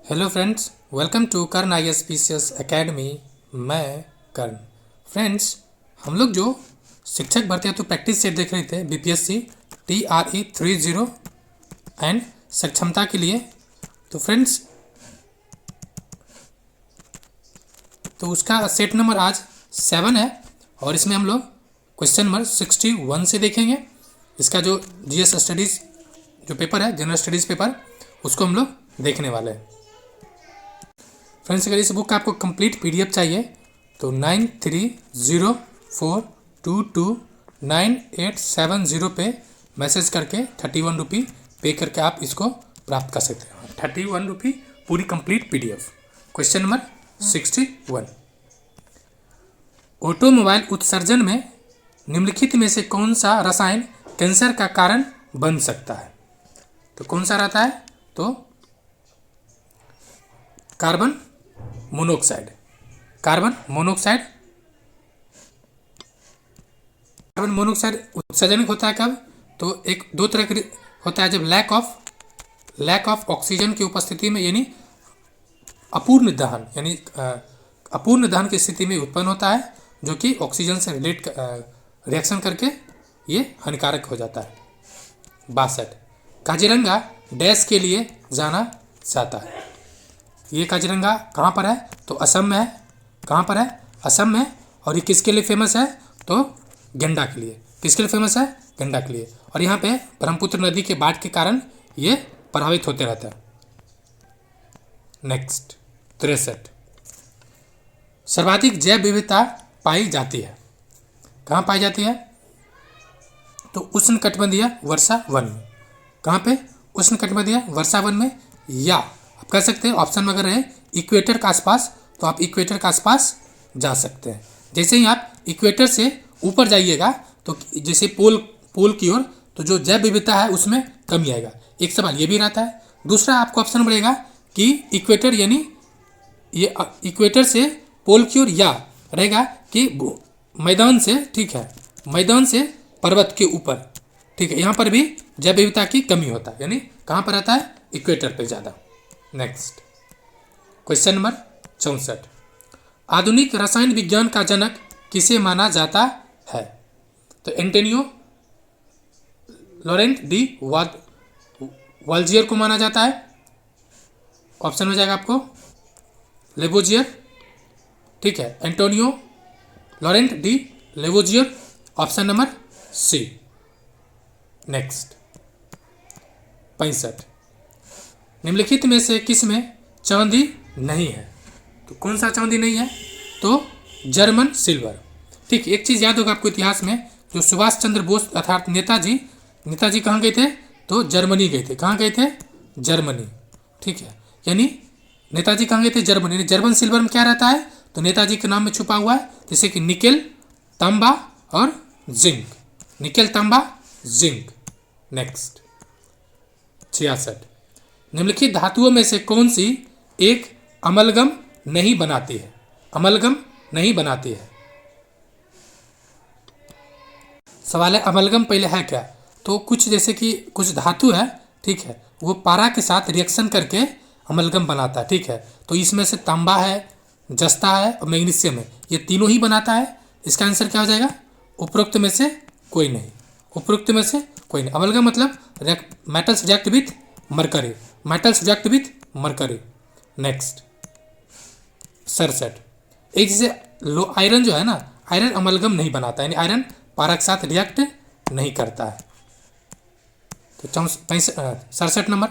Hello friends, welcome to Karn ISPCS academy. मैं Karn. Friends, हम लोग जो शिक्षक भर्ती हेतु प्रैक्टिस सेट देख रहे थे BPSC TRE 30 एंड सक्षमता के लिए, तो फ्रेंड्स तो उसका सेट नंबर आज 7 है और इसमें हम लोग क्वेश्चन नंबर 61 से देखेंगे। इसका जो GS स्टडीज़ जो पेपर है, जनरल स्टडीज़ पेपर, उसको हम लोग देखने वाले हैं। फ्रेंड्स, अगर इस बुक का आपको कंप्लीट PDF चाहिए तो 9304229870 पे मैसेज करके 31 रुपी पे करके आप इसको प्राप्त कर सकते हैं। 31 रुपी पूरी complete PDF। Question number 61, automobile उत्सर्जन में निम्नलिखित में से कौन सा रसायन कैंसर का कारण बन सकता है? तो कौन सा रहता है? तो कार्बन मोनोऑक्साइड। कार्बन मोनोऑक्साइड उत्सर्जन होता है कब? तो एक दो तरह के होता है, जब लैक ऑफ ऑक्सीजन की उपस्थिति में, यानी अपूर्ण दहन की स्थिति में उत्पन्न होता है, जो कि ऑक्सीजन से रिएक्शन करके ये हानिकारक हो जाता है। 62, काजीरंगा डैश के लिए जाना जाता है। ये काजीरंगा कहाँ पर है? तो असम में है। कहाँ पर है? असम में। और ये किसके लिए फेमस है? तो गंडा के लिए। किसके लिए फेमस है? गंडा के लिए। और यहाँ पे ब्रह्मपुत्र नदी के बाढ़ के कारण ये प्रभावित होते रहता है। नेक्स्ट, 63, सर्वाधिक जैव विविधता पाई जाती है। कहाँ पाई जाती है? तो उष्णकटिबंधीय वर्षा वन में। कहाँ पे? उष्णकटिबंधीय वर्षा वन में, या आप कह सकते हैं ऑप्शन में अगर है इक्वेटर के आसपास, तो आप इक्वेटर के आसपास जा सकते हैं। जैसे ही आप इक्वेटर से ऊपर जाइएगा तो जैसे पोल की ओर, तो जो जैव विविधता है उसमें कमी आएगा। एक सवाल ये भी रहता है। दूसरा आपको ऑप्शन बढ़ेगा कि इक्वेटर, यानी ये इक्वेटर से पोल की ओर, या रहेगा कि मैदान से, ठीक है, मैदान से पर्वत के ऊपर, ठीक है, यहाँ पर भी जैव विविधता की कमी होता है। यानी कहाँ पर रहता है? इक्वेटर पे ज़्यादा। नेक्स्ट, क्वेश्चन नंबर 64, आधुनिक रसायन विज्ञान का जनक किसे माना जाता है? तो एंटोनियो लॉरेंट डी वाल्जियर को माना जाता है। ऑप्शन हो जाएगा आपको लेवोजियर, ठीक है, Antonio Laurent D Lavoisier, option number C। Next, 65, निम्नलिखित में से किस में चांदी नहीं है? तो कौन सा चांदी नहीं है? तो जर्मन सिल्वर। ठीक, एक चीज़ याद होगा आपको इतिहास में, जो सुभाष चंद्र बोस अर्थात नेताजी कहाँ गए थे? तो जर्मनी गए थे। कहाँ गए थे? जर्मनी, ठीक है। यानी नेताजी कहाँ गए थे? जर्मनी। यानी जर्मन सिल्वर में क्या रहता है? तो नेताजी के नाम में छुपा हुआ है, जैसे कि निकेल, तांबा और जिंक। निकेल, तांबा, जिंक। नेक्स्ट, 66, निम्नलिखित धातुओं में से कौन सी एक अमलगम नहीं बनाती है? अमलगम नहीं बनाती है। सवाल है अमलगम पहले है क्या? तो कुछ, जैसे कि कुछ धातु है, ठीक है, वो पारा के साथ रिएक्शन करके अमलगम बनाता है, ठीक है। तो इसमें से तांबा है, जस्ता है और मैग्नीशियम है, ये तीनों ही बनाता है। इसका आंसर क्या हो जाएगा? उपरोक्त में से कोई नहीं। उपरोक्त में से कोई नहीं। अमलगम मतलब metals react with mercury. Metals react with mercury. Next, 67, एक जैसे आयरन जो है ना, आयरन अमलगम नहीं बनाता, यानी आयरन पारा के साथ रिएक्ट नहीं करता है। तो 67 नंबर,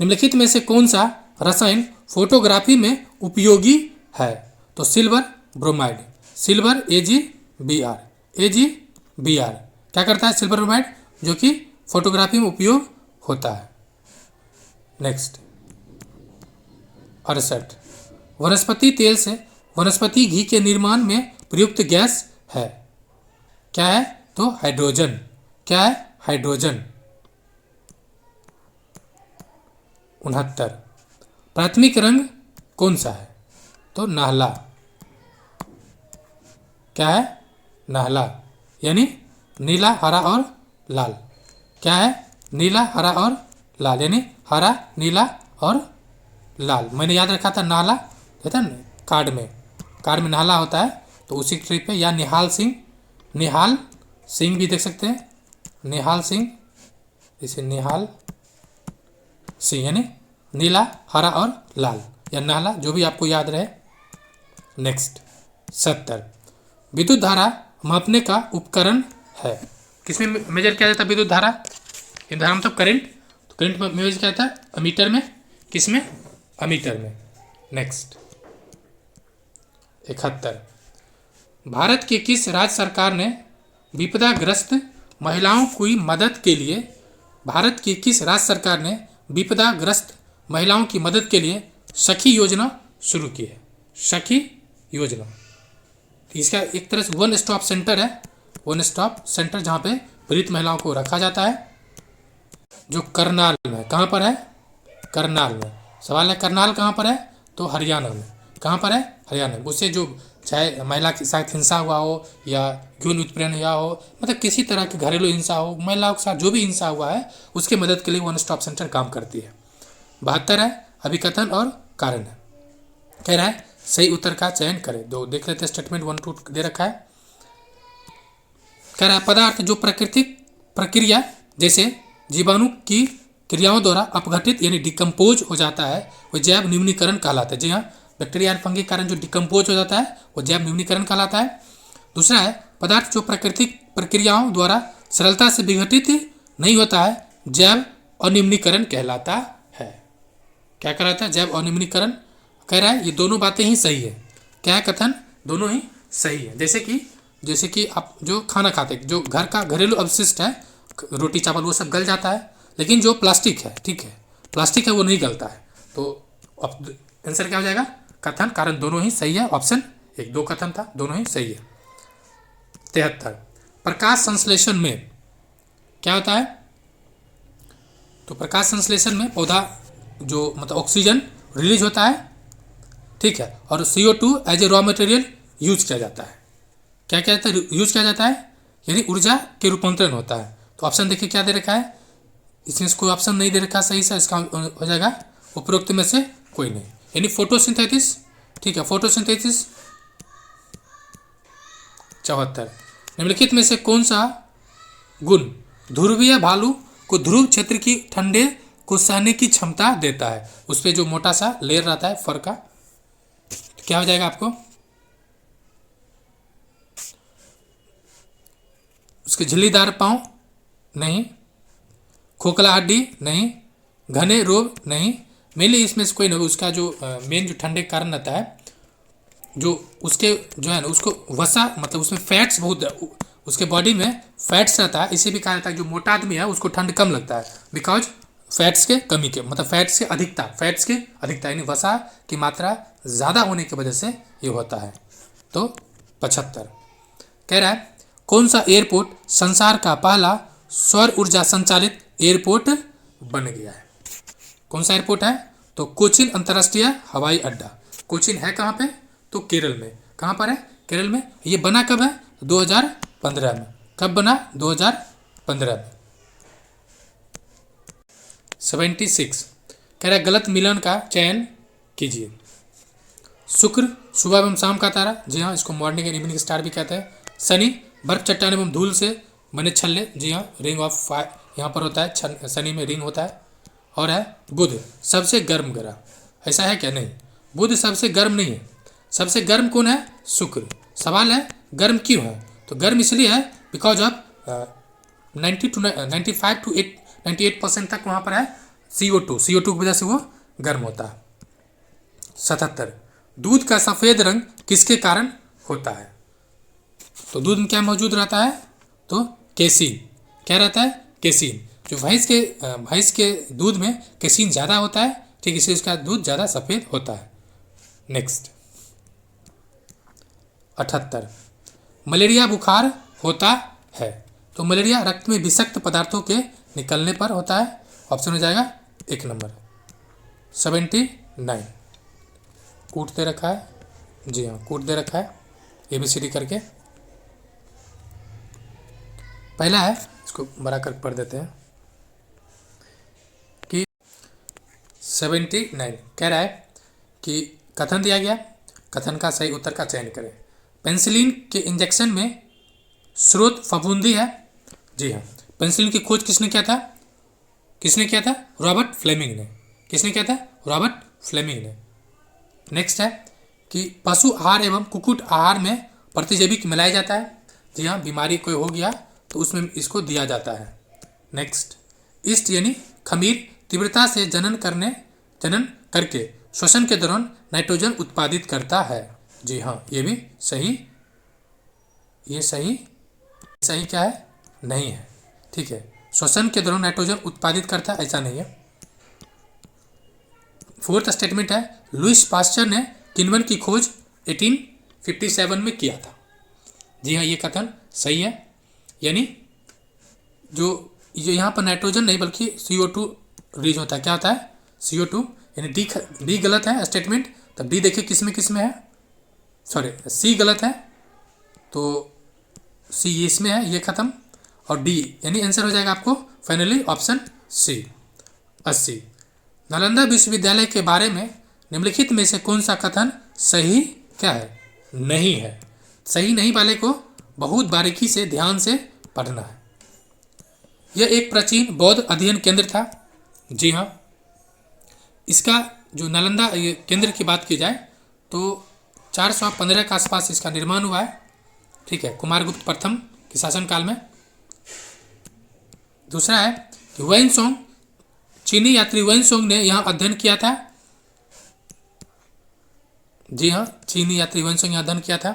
निम्नलिखित में से कौन सा रसायन फोटोग्राफी में उपयोगी है? तो silver bromide. Silver AgBr। AgBr क्या करता है? सिल्वर ब्रोमाइड, जो कि फोटोग्राफी में उपयोग होता है। नेक्स्ट, 68, वनस्पति तेल से वनस्पति घी के निर्माण में प्रयुक्त गैस है। क्या है? तो हाइड्रोजन। क्या है? हाइड्रोजन। 69, प्राथमिक रंग कौन सा है? तो नाहला। क्या है? नाहला, यानी नीला, हरा और लाल। क्या है? नीला, हरा और लाल, यानी हरा, नीला और लाल। मैंने याद रखा था नाला, कहता है ना कार्ड में नाला होता है, तो उसी ट्रिप पे। या निहाल सिंह भी देख सकते हैं, निहाल सिंह, इसे निहाल सिंह यानी नीला, हरा और लाल, या नाला, जो भी आपको याद रहे। नेक्स्ट 70, विद्युत धारा मापने का उपकरण है। किसमें मेजर किया जाता है विद्युत धारा? ये धारा मतलब करंट, तो करंट में मेजर किया जाता है अमीटर में। किसमें? अमीटर में। नेक्स्ट 71, भारत की किस राज्य सरकार ने विपदाग्रस्त महिलाओं की मदद के लिए, भारत की किस राज्य सरकार ने विपदाग्रस्त महिलाओं की मदद के लिए सखी योजना शुरू की है? सखी योजना, इसका एक तरह से वन स्टॉप सेंटर है, वन स्टॉप सेंटर जहाँ पे पीड़ित महिलाओं को रखा जाता है, जो करनाल में। कहाँ पर है? करनाल में। सवाल है करनाल कहाँ पर है? तो हरियाणा में। कहाँ पर है? हरियाणा में। उससे जो चाहे महिला के साथ हिंसा हुआ हो या यौन उत्पीड़न हुआ हो, मतलब किसी तरह की घरेलू हिंसा हो, महिलाओं के साथ जो भी हिंसा हुआ है उसके मदद के लिए वन स्टॉप सेंटर काम करती है। 72 है अभिकथन और कारण है। कह रहा है सही उत्तर का चयन करें। दो देख लेते हैं, स्टेटमेंट 1 2 दे रखा है। कह रहा है पदार्थ जो प्राकृतिक प्रक्रिया जैसे जीवाणु की क्रियाओं द्वारा अपघटित यानी डिकम्पोज हो जाता है, वो जैव न्यूनीकरण कहलाता है। जी हाँ, बैक्टीरिया और फंगी के कारण जो डिकम्पोज हो जाता है वो जैव न्यूनीकरण कहलाता है। दूसरा है पदार्थ जो प्राकृतिक प्रक्रियाओं द्वारा सरलता से विघटित नहीं होता है, जैव अनिम्नीकरण कहलाता है। क्या कहलाता है? जैव अनिम्नीकरण। कह रहा है ये दोनों बातें ही सही है। क्या है कथन? दोनों ही सही है। जैसे कि आप जो खाना खाते, जो घर का घरेलू अवशिष्ट है, रोटी चावल, वो सब गल जाता है, लेकिन जो प्लास्टिक है, ठीक है, प्लास्टिक है वो नहीं गलता है। तो अब आंसर क्या हो जाएगा? कथन कारण दोनों ही सही है। ऑप्शन 1, 2 कथन था, दोनों ही सही है। 73, प्रकाश संश्लेषण में क्या होता है? तो प्रकाश संश्लेषण में पौधा जो मतलब ऑक्सीजन रिलीज होता है, ठीक है, और CO2 as a raw material use किया जाता है। क्या क्या जाता है? यूज किया जाता है यानी ऊर्जा के रूपांतरण होता है। तो ऑप्शन देखिए क्या दे रखा है, इसमें कोई ऑप्शन नहीं दे रखा सही से, इसका हो जाएगा उपरोक्त में से कोई नहीं, यानी फोटोसिंथेसिस, ठीक है, फोटोसिंथेसिस। 74, निम्नलिखित में से कौन सा गुण ध्रुवीय भालू को ध्रुव क्षेत्र की ठंडे को सहने की क्षमता देता है? उस पर जो मोटा सा लेयर रहता है फर का, क्या हो जाएगा आपको? उसके झिल्लीदार पांव नहीं, खोखला हड्डी नहीं, घने रोग नहीं, मेनली इसमें से कोई नहीं। उसका जो मेन जो ठंडे के कारण रहता है, जो उसके जो है ना उसको वसा मतलब उसमें फैट्स बहुत, उसके बॉडी में फैट्स रहता है, इसे भी कहा जाता है जो मोटा आदमी है उसको ठंड कम लगता है, बिकॉज फैट्स के कमी के मतलब फैट्स के अधिकता यानी वसा की मात्रा ज़्यादा होने की वजह से ये होता है। तो 75 कह रहा है कौन सा एयरपोर्ट संसार का पहला सौर ऊर्जा संचालित एयरपोर्ट बन गया है? कौन सा एयरपोर्ट है? तो कोचिन अंतर्राष्ट्रीय हवाई अड्डा। कोचिन है कहाँ पे? तो केरल में। कहाँ पर है? केरल में। ये बना कब है? 2015 में। कब बना? 2015 में। 76 कह रहा है गलत मिलन का चयन कीजिए। शुक्र सुबह एवं शाम का तारा, जी हाँ, इसको मॉर्निंग एंड इवनिंग स्टार भी कहते हैं। शनि बर्फ चट्टान एवं धूल से बने छल्ले, जी हाँ, रिंग ऑफ फायर यहाँ पर होता है, शनि में रिंग होता है। और है बुध सबसे गर्म ग्रह, ऐसा है क्या? नहीं, बुध सबसे गर्म नहीं है। सबसे गर्म कौन है? शुक्र। सवाल है गर्म क्यों है? तो गर्म इसलिए है बिकॉज ऑफ 95 to 98% तक वहाँ पर है CO2 की वजह से वो गर्म होता है। 77 दूध का सफ़ेद रंग किसके कारण होता है? तो दूध में क्या मौजूद रहता है? तो केसीन। क्या रहता है? केसीन। जो भैंस के दूध में केसीन ज़्यादा होता है, ठीक, इसलिए इसका दूध ज़्यादा सफ़ेद होता है। नेक्स्ट 78 मलेरिया बुखार होता है। तो मलेरिया रक्त में विषाक्त पदार्थों के निकलने पर होता है। ऑप्शन हो जाएगा 1 नंबर। 79 कूट दे रखा है, जी हाँ, कूट दे रखा है ABCD करके। पहला है, इसको बड़ा कर पढ़ देते हैं कि 79 कह रहा है कि कथन दिया गया, कथन का सही उत्तर का चयन करें। पेनिसिलिन के इंजेक्शन में स्रोत फफूंदी है। जी हाँ, पेनिसिलिन की खोज किसने किया था? किसने किया था? रॉबर्ट फ्लेमिंग ने। किसने किया था? रॉबर्ट फ्लेमिंग ने। नेक्स्ट है कि पशु आहार एवं कुक्कुट आहार में प्रतिजैविक मिलाया जाता है। जी हाँ, बीमारी कोई हो गया तो उसमें इसको दिया जाता है। नेक्स्ट, ईस्ट यानी खमीर तीव्रता से जनन करके श्वसन के दौरान नाइट्रोजन उत्पादित करता है। जी हाँ, ये भी सही, ये सही क्या है? नहीं है। ठीक है, श्वसन के दौरान नाइट्रोजन उत्पादित करता है, ऐसा नहीं है। फोर्थ स्टेटमेंट है लुईस पास्चर ने किण्वन की खोज 1857 में किया था। जी हाँ, ये कथन सही है। यानी जो यहाँ पर नाइट्रोजन नहीं बल्कि CO2 रिलीज होता है। क्या होता है? CO2। यानी डी गलत है स्टेटमेंट, तब डी देखिए किस में है, सॉरी सी गलत है तो सी इसमें है, ये खत्म, और डी यानी आंसर हो जाएगा आपको फाइनली ऑप्शन सी 80। नालंदा विश्वविद्यालय के बारे में निम्नलिखित में से कौन सा कथन सही क्या है? नहीं है। सही नहीं वाले को बहुत बारीकी से ध्यान से पढ़ना है। यह एक प्राचीन बौद्ध अध्ययन केंद्र था। जी हाँ, इसका जो नालंदा केंद्र की बात की जाए तो 415 के आसपास इसका निर्माण हुआ है। ठीक है, कुमारगुप्त प्रथम के शासनकाल में। दूसरा है कि वेनसोंग, चीनी यात्री वेनसोंग ने यहाँ अध्ययन किया था। जी हाँ, चीनी यात्री वेनसोंग यहाँ अध्ययन किया था।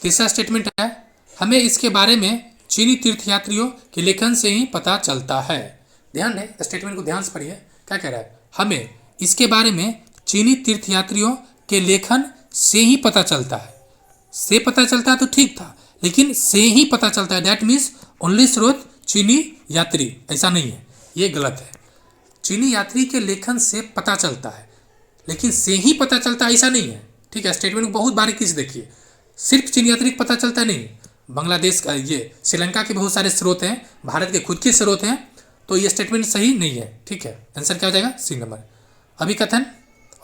तीसरा स्टेटमेंट है हमें इसके बारे में चीनी तीर्थयात्रियों के लेखन से ही पता चलता है। ध्यान दें, स्टेटमेंट को ध्यान से पढ़िए। क्या कह रहा है? हमें इसके बारे में चीनी तीर्थयात्रियों के लेखन से ही पता चलता है। से पता चलता है तो ठीक था, लेकिन से ही पता चलता है, दैट मीन्स ओनली स्रोत चीनी यात्री, ऐसा नहीं है, ये गलत है। चीनी यात्री के लेखन से पता चलता है, लेकिन से ही पता चलता है ऐसा नहीं है। ठीक है, स्टेटमेंट को बहुत बारीकी से देखिए। सिर्फ चीनी यात्री को पता चलता नहीं, बांग्लादेश का, ये श्रीलंका के बहुत सारे स्रोत हैं, भारत के खुद के स्रोत हैं, तो ये स्टेटमेंट सही नहीं है। ठीक है, आंसर क्या हो जाएगा? C number. अभी कथन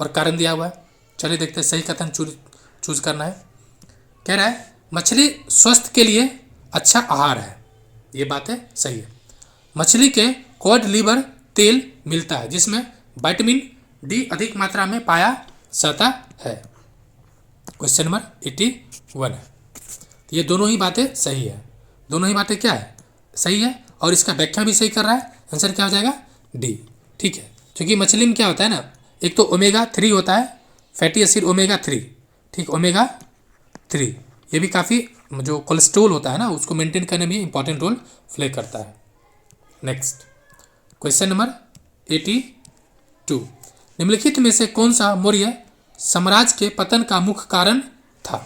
और कारण दिया हुआ है, चलिए देखते हैं। सही कथन चूज करना है। कह रहा है मछली स्वास्थ्य के लिए अच्छा आहार है। ये बात है, सही है। मछली के कॉड लिवर तेल मिलता है जिसमें विटामिन डी अधिक मात्रा में पाया जाता है। क्वेश्चन नंबर 81 है। ये दोनों ही बातें सही है। दोनों ही बातें क्या है? सही है, और इसका व्याख्या भी सही कर रहा है। आंसर क्या हो जाएगा? डी। ठीक है, क्योंकि मछली में क्या होता है ना, एक तो ओमेगा 3 होता है, फैटी एसिड ओमेगा 3। ठीक, ओमेगा 3 ये भी काफ़ी जो कोलेस्ट्रोल होता है ना उसको मेंटेन करने में इंपॉर्टेंट रोल प्ले करता है। नेक्स्ट क्वेश्चन नंबर 82, निम्नलिखित में से कौन सा मौर्य साम्राज्य के पतन का मुख्य कारण था?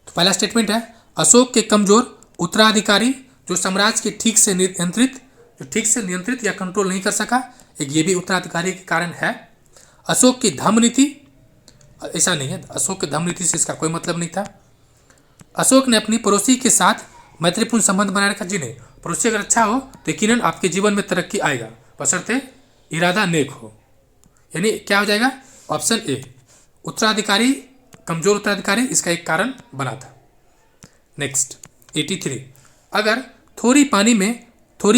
तो पहला स्टेटमेंट है अशोक के कमजोर उत्तराधिकारी जो साम्राज्य के ठीक से नियंत्रित या कंट्रोल नहीं कर सका, एक ये भी उत्तराधिकारी के कारण है। अशोक की धम्म नीति, ऐसा नहीं है, अशोक के धम्म नीति से इसका कोई मतलब नहीं था। अशोक ने अपनी पड़ोसी के साथ मैत्रीपूर्ण संबंध बनाए रखा। जी नहीं, पड़ोसी अगर अच्छा हो तो यकीनन आपके जीवन में तरक्की आएगा, बशर्ते इरादा नेक हो। यानी क्या हो जाएगा? ऑप्शन ए, उत्तराधिकारी, कमजोर उत्तराधिकारी इसका एक कारण बना था। नेक्स्ट 83, अगर थोड़ी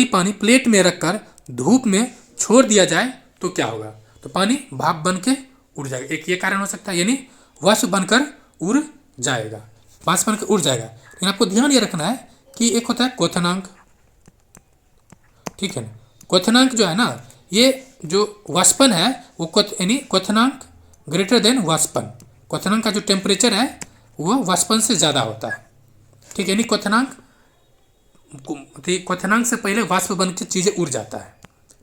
पानी प्लेट में रखकर धूप में छोड़ दिया जाए तो क्या होगा? तो पानी भाप बन के उड़ जाएगा, एक ये कारण हो सकता है। यानी वाष्प बनकर उड़ जाएगा, वाष्प बनकर उड़ जाएगा। लेकिन आपको ध्यान ये रखना है कि एक होता है क्वथनांक। ठीक है ना, क्वथनांक जो है ना, ये जो वाष्पन है वो यानी क्वथनांक ग्रेटर देन वाष्पन। क्वथनांक का जो टेम्परेचर है वो वाष्पन से ज़्यादा होता है। ठीक है, यानी क्वथनांक से पहले वाष्प बन के चीज़ें उड़ जाता है।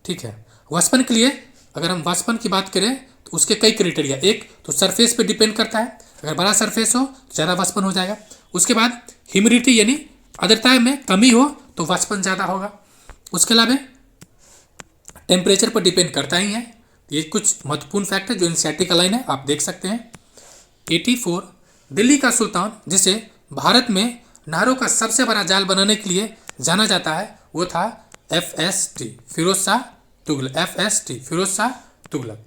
ठीक है, वाष्पन के लिए अगर हम वाष्पन की बात करें तो उसके कई क्राइटेरिया, एक तो सरफेस पे डिपेंड करता है, अगर बड़ा सरफेस हो तो ज़्यादा वाष्पन हो जाएगा। उसके बाद ह्यूमिडिटी यानी आर्द्रता में कमी हो तो वाष्पन ज़्यादा होगा। उसके अलावा टेम्परेचर पर डिपेंड करता ही है। ये कुछ महत्वपूर्ण फैक्ट है जो एनसीईआरटी का लाइन है, आप देख सकते हैं। 84, दिल्ली का सुल्तान जिसे भारत में नहरों का सबसे बड़ा जाल बनाने के लिए जाना जाता है वो था FST, Firoz Shah Tughlaq, FST, Firoz Shah Tughlaq.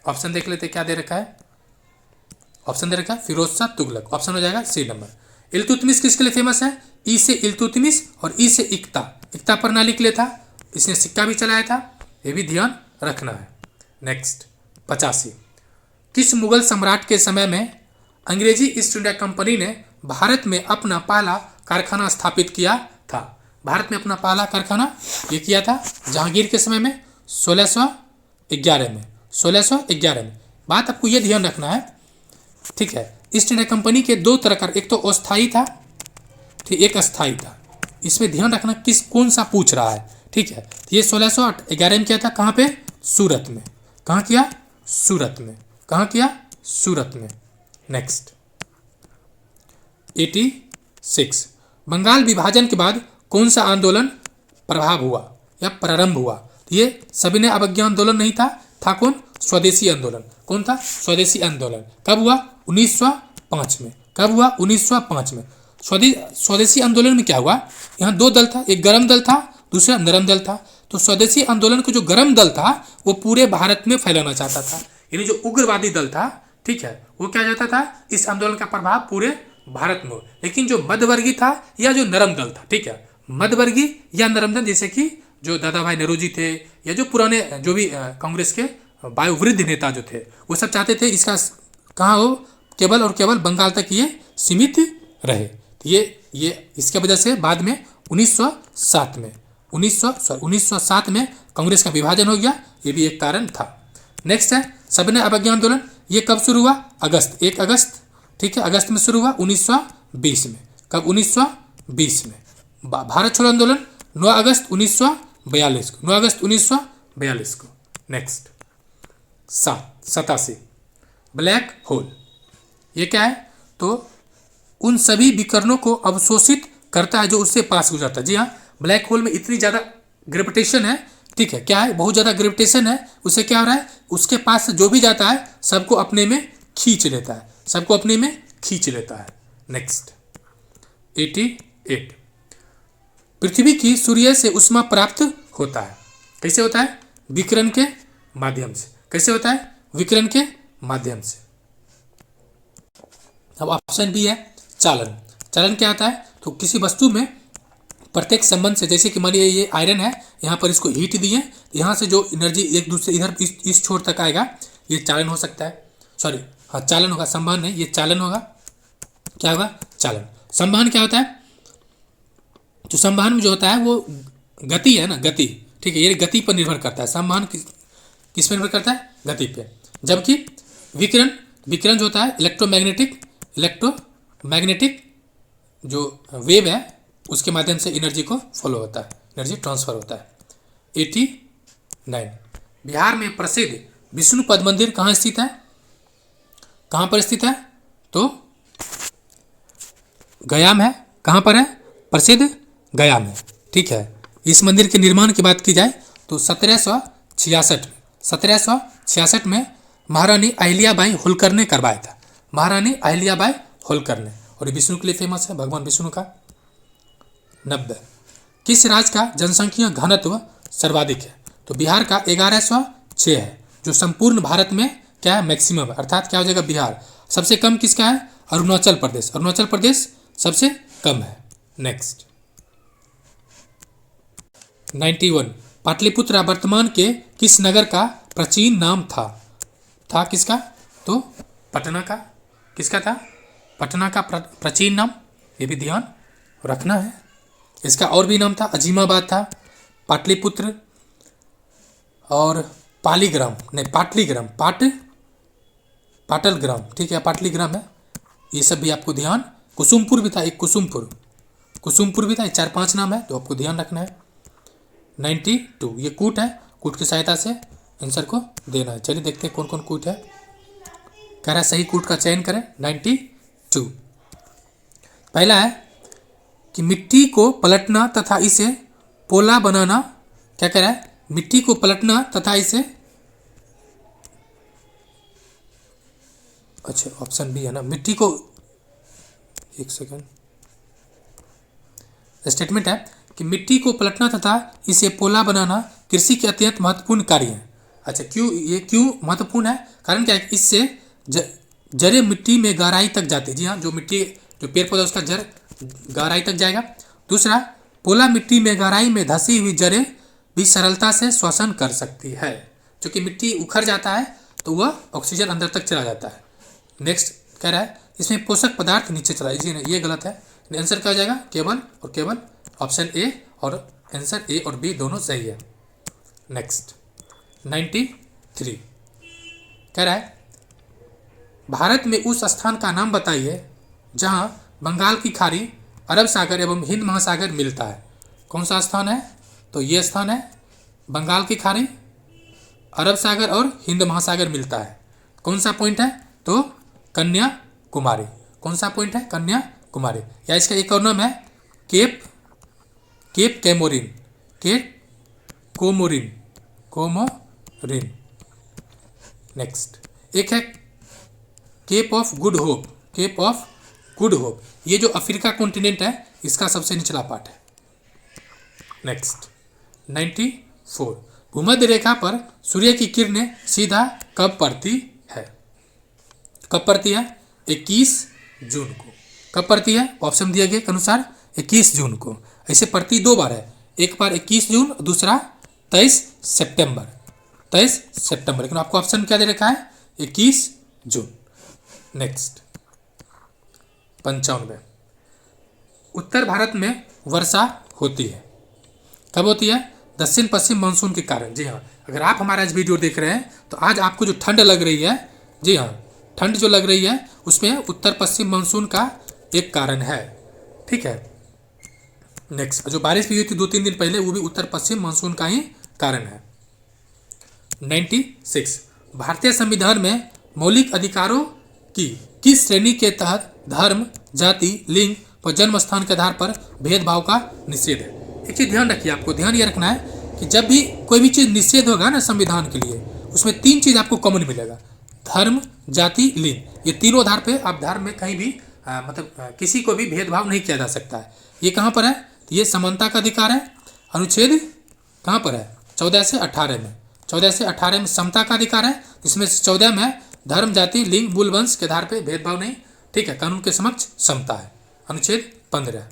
Option देख लेते क्या दे रखा है, ऑप्शन दे रखा है फिरोज शाह तुगलक, ऑप्शन हो जाएगा सी नंबर। इल्तुतमिश किसके लिए फेमस है, ई से इल्तुतमिश और ई से इक्ता, इक्ता प्रणाली के लिए था, इसने सिक्का भी चलाया था, ये भी ध्यान रखना है। नेक्स्ट 85, किस मुगल सम्राट के समय में अंग्रेजी ईस्ट इंडिया कंपनी ने भारत में अपना पहला कारखाना स्थापित किया था। भारत में अपना पहला कारखाना ये किया था जहांगीर के समय में 1611 में, 1611 में। बात आपको ये ध्यान रखना है, ठीक है। ईस्ट इंडिया कंपनी के दो तरह का, एक तो अस्थाई था, ठीक, एक अस्थाई था। इसमें ध्यान रखना किस कौन सा पूछ रहा है, ठीक है। ये 1611 में किया था, कहाँ पे, सूरत में। कहाँ किया, सूरत में। कहाँ किया, सूरत में। नेक्स्ट 86, बंगाल विभाजन के बाद कौन सा आंदोलन प्रभाव हुआ या प्रारंभ हुआ। ये सविनय अवज्ञा आंदोलन नहीं था, था कौन, स्वदेशी आंदोलन। कौन था, स्वदेशी आंदोलन। कब हुआ, 1905 में। कब हुआ, 1905 में। स्वदेशी आंदोलन में क्या हुआ, यहाँ दो दल था, एक गर्म दल था, दूसरा नरम दल था। तो स्वदेशी आंदोलन को जो गर्म दल था वो पूरे भारत में फैलाना चाहता था, यानी जो उग्रवादी दल था, ठीक है, वो क्या चाहता था, इस आंदोलन का प्रभाव पूरे भारत में हो। लेकिन जो मध्यवर्गीय था या जो नरम दल था, ठीक है, मध्यवर्गीय या नरम दल, जैसे कि जो दादा भाई नेहरू जी थे या जो पुराने जो भी कांग्रेस के वायुवृद्ध नेता जो थे, वो सब चाहते थे इसका कहाँ हो, केवल और केवल बंगाल तक ये सीमित रहे। ये इसके वजह से बाद में 1907 में 1907 में कांग्रेस का विभाजन हो गया, ये भी एक कारण था। नेक्स्ट है सविनय अवज्ञा आंदोलन, ये कब शुरू हुआ, अगस्त, 1 अगस्त, ठीक है, अगस्त में शुरू हुआ 1920 में। कब, 1920 में। भारत छोड़ो आंदोलन 9 अगस्त 1942 को, 9 अगस्त 1942 को। नेक्स्ट 87, ब्लैक होल, ये क्या है, तो उन सभी विकिरणों को अवशोषित करता है जो उससे पास गुजरता है। जी हाँ, ब्लैक होल में इतनी ज़्यादा ग्रेविटेशन है, ठीक है, क्या है, बहुत ज़्यादा ग्रेविटेशन है, उससे क्या हो रहा है, उसके पास से जो भी जाता है सबको अपने में खींच लेता है, सबको अपने में खींच लेता है। नेक्स्ट 88, पृथ्वी की सूर्य से उष्मा प्राप्त होता है, कैसे होता है, विकिरण के माध्यम से। कैसे होता है, विकिरण के माध्यम से। अब ऑप्शन बी है चालन। चालन क्या होता है, तो किसी वस्तु में प्रत्येक संबंध से, जैसे कि मानिए ये आयरन है, यहाँ पर इसको हीट दिए, यहाँ से जो एनर्जी एक दूसरे इधर इस छोर तक आएगा, ये चालन हो सकता है। सॉरी, हाँ चालन होगा, संवहन नहीं, ये चालन होगा। क्या होगा, चालन। संवहन क्या होता है, जो संवहन में जो होता है वो गति है ना, गति, ठीक है, ये गति पर निर्भर करता है। संवहन किस पर निर्भर करता है, गति पे। जबकि विकिरण, विकिरण जो होता है इलेक्ट्रोमैग्नेटिक जो वेव है उसके माध्यम से एनर्जी को फॉलो होता है, एनर्जी ट्रांसफर होता है। 89, बिहार में प्रसिद्ध विष्णु पद मंदिर कहाँ स्थित है, कहाँ पर स्थित है, तो गया में है। कहाँ पर है, प्रसिद्ध गया में, ठीक है। इस मंदिर के निर्माण की बात की जाए तो 1766 में महारानी अहिल्याबाई होलकर ने करवाया था, महारानी अहिल्याबाई होलकर ने। और ये विष्णु के लिए फेमस है, भगवान विष्णु का। 90, किस राज्य का जनसंख्या घनत्व सर्वाधिक है, तो बिहार का 1106 है, जो संपूर्ण भारत में क्या है, मैक्सिमम है, अर्थात क्या हो जाएगा, बिहार। सबसे कम किसका है, अरुणाचल प्रदेश, अरुणाचल प्रदेश सबसे कम है। नेक्स्ट 91, पाटलिपुत्र वर्तमान के किस नगर का प्राचीन नाम था किसका, तो पटना का। किसका था, पटना का प्राचीन नाम, ये भी ध्यान रखना है। इसका और भी नाम था, अजीमाबाद था, पाटलिपुत्र और पालीग्राम, नहीं पाटलीग्राम, पाटलग्राम, ठीक है, पाटलीग्राम है। ये सब भी आपको ध्यान, कुसुमपुर भी था, एक कुसुमपुर भी था, 4-5 नाम है तो आपको ध्यान रखना है। 92, ये कूट है, कूट की सहायता से आंसर को देना है। चलिए देखते हैं कौन कौन कूट है। कह रहा है सही कूट का चयन करें। 92, पहला है कि मिट्टी को पलटना तथा इसे पोला बनाना। क्या कह रहा है, मिट्टी को पलटना तथा इसे, अच्छा ऑप्शन बी है ना, मिट्टी को, एक सेकंड, स्टेटमेंट है कि मिट्टी को पलटना तथा इसे पोला बनाना कृषि के अत्यंत महत्वपूर्ण कार्य है। अच्छा, क्यों महत्वपूर्ण है? कारण क्या है? इससे जड़ें मिट्टी में गहराई तक जाती है। जी हाँ, जो पेड़ पौधा उसका जड़ गहराई तक जाएगा। दूसरा, पोला मिट्टी में गहराई में धसी हुई जड़ें भी सरलता से श्वसन कर सकती है। क्योंकि मिट्टी उखड़ जाता है तो वह ऑक्सीजन अंदर तक चला जाता है। नेक्स्ट कह रहा है इसमें पोषक पदार्थ नीचे चला, इसी ये गलत है। आंसर क्या हो जाएगा? केवल और केवल ऑप्शन ए, और आंसर ए और बी दोनों सही है। नेक्स्ट 93 कह रहा है भारत में उस स्थान का नाम बताइए जहां बंगाल की खाड़ी, अरब सागर एवं हिंद महासागर मिलता है। कौन सा स्थान है? तो ये स्थान है बंगाल की खाड़ी, अरब सागर और हिंद महासागर मिलता है। कौन सा पॉइंट है? तो कन्याकुमारी। कौन सा पॉइंट है? कन्याकुमारी। या इसका एक और नाम है केप कैमोरिन, कोमोरिन। नेक्स्ट एक है केप ऑफ गुड होप। ये जो अफ्रीका कॉन्टिनेंट है इसका सबसे निचला पार्ट है। नेक्स्ट 94 भूमध्य रेखा पर सूर्य की किरणें सीधा कब पड़ती है? 21 जून को। कब पड़ती है? ऑप्शन दिए गए के अनुसार 21 जून को। ऐसे पड़ती 2 बार है, एक बार 21 जून, दूसरा 23 सितंबर। लेकिन आपको ऑप्शन क्या दे रखा है? 21 जून। नेक्स्ट 95 उत्तर भारत में वर्षा होती है। कब होती है? दक्षिण पश्चिम मानसून के कारण। जी हाँ, अगर आप हमारा आज वीडियो देख रहे हैं तो आज आपको जो ठंड लग रही है, जी हाँ, ठंड जो लग रही है उसमें उत्तर पश्चिम मानसून का एक कारण है। ठीक है। नेक्स्ट जो बारिश भी हुई थी 2-3 दिन पहले, वो भी उत्तर पश्चिम मानसून का ही कारण है। 96 भारतीय संविधान में मौलिक अधिकारों की किस श्रेणी के तहत धर्म, जाति, लिंग व जन्म स्थान के आधार पर भेदभाव का निषेध है? एक चीज ध्यान रखिए, आपको ध्यान ये रखना है कि जब भी कोई भी चीज़ निषेध होगा ना संविधान के लिए, उसमें 3 चीज़ आपको कॉमन मिलेगा, धर्म, जाति, लिंग। ये तीनों आधार पे आप धर्म में कहीं भी किसी को भी भेदभाव नहीं किया जा सकता है। ये कहाँ पर है? ये समानता का अधिकार है। अनुच्छेद कहाँ पर है? 14 से 18 में। 14 से 18 में समता का अधिकार है, जिसमें 14 में धर्म, जाति, लिंग, मूल वंश के आधार पे भेदभाव नहीं। ठीक है, कानून के समक्ष समता है। अनुच्छेद 15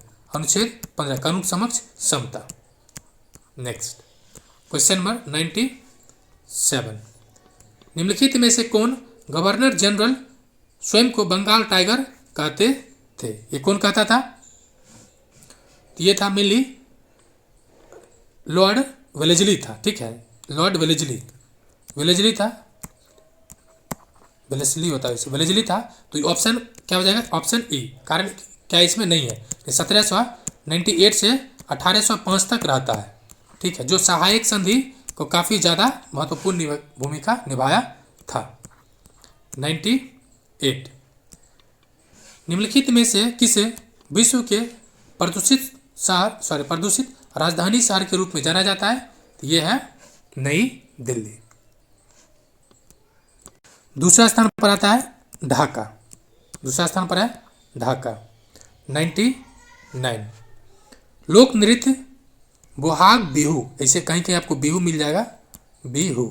कानून के समक्ष समता। नेक्स्ट क्वेश्चन नंबर 97 निम्नलिखित में से कौन गवर्नर जनरल स्वयं को बंगाल टाइगर कहते थे? ये कौन कहता था? ये था मेनली लॉर्ड वेलेस्ली था। ठीक है, लॉर्ड वेलेस्ली था, वेलेस्ली होता है, वेलेस्ली था। तो ये ऑप्शन क्या हो जाएगा? Option E. कारण क्या इसमें नहीं है? 1798 से 1805 तक रहता है। ठीक है, जो सहायक संधि को काफ़ी ज़्यादा महत्वपूर्ण भूमिका निभाया था। 98 निम्नलिखित में से किसे विश्व के प्रदूषित राजधानी शहर के रूप में जाना जाता है? तो ये है नई दिल्ली। दूसरा स्थान पर आता है ढाका। 99 लोक नृत्य बोहाग बिहू, ऐसे कहीं कहीं आपको बिहू मिल जाएगा, बिहू